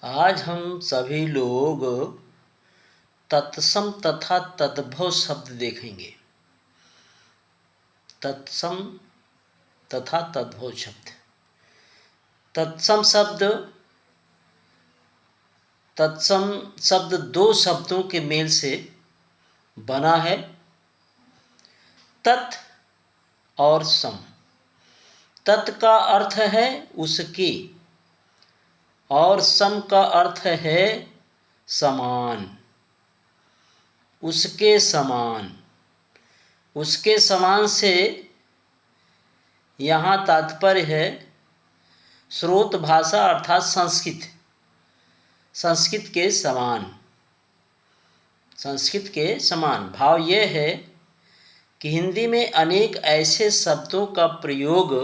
आज हम सभी लोग तत्सम तथा तद्भव शब्द देखेंगे। तत्सम तथा तद्भव शब्द। तत्सम शब्द दो शब्दों के मेल से बना है, तत् और सम। तत् का अर्थ है उसके और सम का अर्थ है समान, उसके समान। उसके समान से यहाँ तात्पर्य है स्रोत भाषा अर्थात संस्कृत। संस्कृत के समान, संस्कृत के समान भाव यह है कि हिंदी में अनेक ऐसे शब्दों का प्रयोग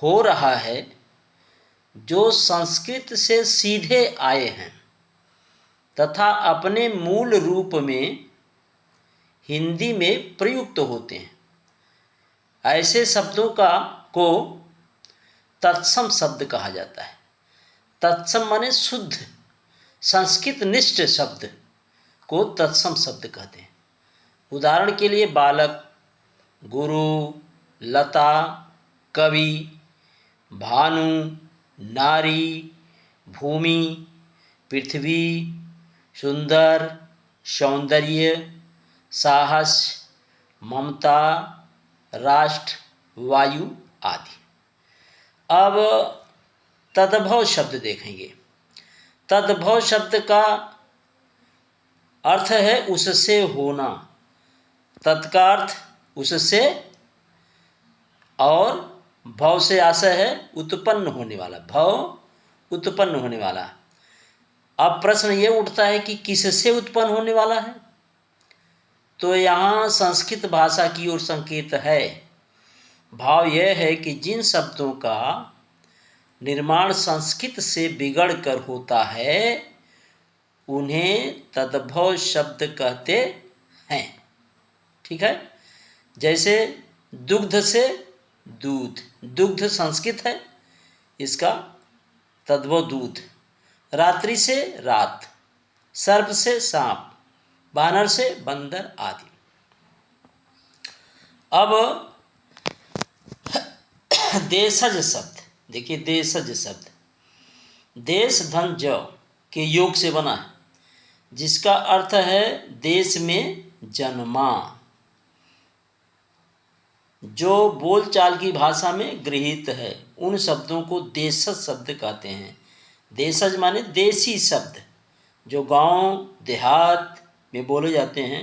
हो रहा है जो संस्कृत से सीधे आए हैं तथा अपने मूल रूप में हिंदी में प्रयुक्त होते हैं। ऐसे शब्दों को तत्सम शब्द कहा जाता है। तत्सम माने शुद्ध संस्कृत निष्ठ शब्द को तत्सम शब्द कहते हैं। उदाहरण के लिए बालक, गुरु, लता, कवि, भानु, नारी, भूमि, पृथ्वी, सुंदर, सौंदर्य, साहस, ममता, राष्ट्र, वायु आदि। अब तद्भव शब्द देखेंगे। तद्भव शब्द का अर्थ है उससे होना। तत् का अर्थ उससे और भव से आशय है उत्पन्न होने वाला, भव उत्पन्न होने वाला। अब प्रश्न ये उठता है कि किससे उत्पन्न होने वाला है, तो यहाँ संस्कृत भाषा की ओर संकेत है। भाव यह है कि जिन शब्दों का निर्माण संस्कृत से बिगड़ कर होता है उन्हें तद्भव शब्द कहते हैं। ठीक है। जैसे दुग्ध से दूध, दुग्ध संस्कृत है, इसका तद्भव दूध। रात्रि से रात, सर्प से सांप, बानर से बंदर आदि। अब देशज शब्द देखिए। देशज शब्द देश धन ज के योग से बना है, जिसका अर्थ है देश में जन्मा। जो बोलचाल की भाषा में गृहीत है उन शब्दों को देशज शब्द कहते हैं। देशज माने देसी शब्द, जो गांव देहात में बोले जाते हैं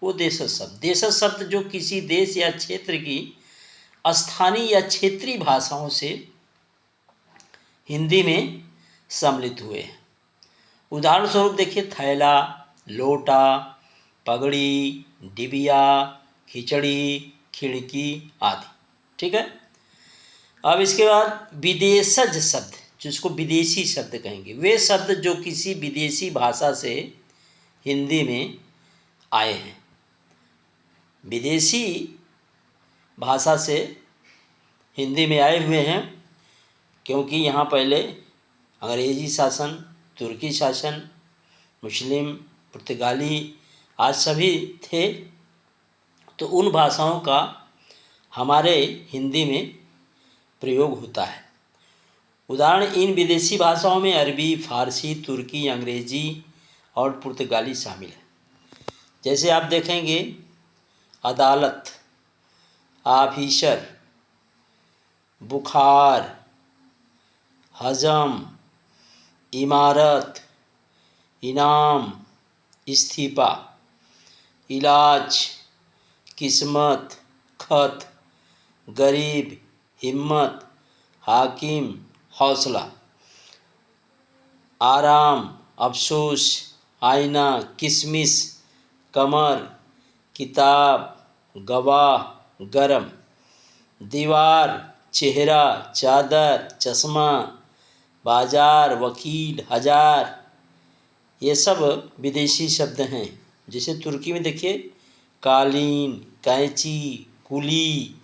वो देशज शब्द। देशज शब्द जो किसी देश या क्षेत्र की स्थानीय या क्षेत्रीय भाषाओं से हिंदी में सम्मिलित हुए हैं। उदाहरण स्वरूप देखिए थैला, लोटा, पगड़ी, डिबिया, खिचड़ी, खिड़की आदि। ठीक है। अब इसके बाद विदेशज शब्द, जिसको विदेशी शब्द कहेंगे, वे शब्द जो किसी विदेशी भाषा से हिंदी में आए हैं। विदेशी भाषा से हिंदी में आए हुए हैं क्योंकि यहाँ पहले अंग्रेजी शासन, तुर्की शासन, मुस्लिम, पुर्तगाली आज सभी थे, तो उन भाषाओं का हमारे हिंदी में प्रयोग होता है। उदाहरण इन विदेशी भाषाओं में अरबी, फारसी, तुर्की, अंग्रेजी और पुर्तगाली शामिल है। जैसे आप देखेंगे अदालत, आफीसर, बुखार, हजम, इमारत, इनाम, इस्तीफा, इलाज, किस्मत, खत, गरीब, हिम्मत, हाकिम, हौसला, आराम, अफसोस, आईना, किशमिश, कमर, किताब, गवाह, गरम, दीवार, चेहरा, चादर, चश्मा, बाजार, वकील, हजार। ये सब विदेशी शब्द हैं। जैसे तुर्की में देखिए कालीन, कैंची, कुली,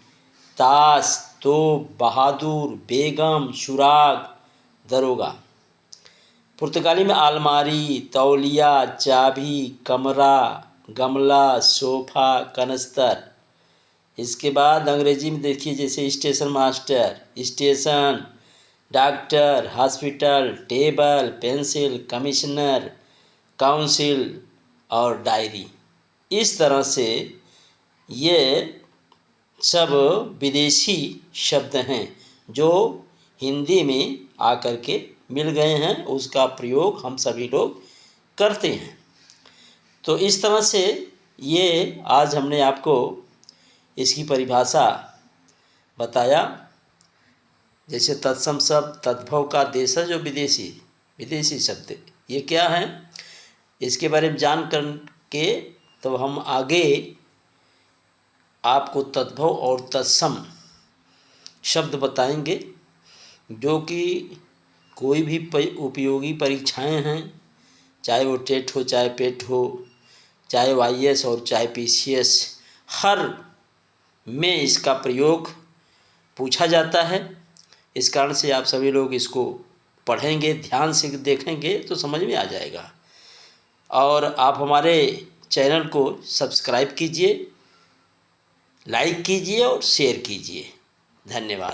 ताश, तोप, बहादुर, बेगम, सुराग, दरोगा। पुर्तगाली में अलमारी, तौलिया, चाबी, कमरा, गमला, सोफा, कनस्तर। इसके बाद अंग्रेजी में देखिए, जैसे station master, station, doctor, hospital, table, pencil, commissioner, council और डायरी। इस तरह से ये सब विदेशी शब्द हैं जो हिंदी में आकर के मिल गए हैं, उसका प्रयोग हम सभी लोग करते हैं। तो इस तरह से ये आज हमने आपको इसकी परिभाषा बताया। जैसे तत्सम शब्द, तद्भव का देशज और विदेशी शब्द, ये क्या है, इसके बारे में जान कर के तो हम आगे आपको तद्भव और तत्सम शब्द बताएंगे, जो कि कोई भी उपयोगी परीक्षाएं हैं, चाहे वो टेट हो, चाहे पेट हो, चाहे वो IAS और चाहे PCS, हर में इसका प्रयोग पूछा जाता है। इस कारण से आप सभी लोग इसको पढ़ेंगे, ध्यान से देखेंगे तो समझ में आ जाएगा। और आप हमारे चैनल को सब्सक्राइब कीजिए, लाइक कीजिए और शेयर कीजिए। धन्यवाद।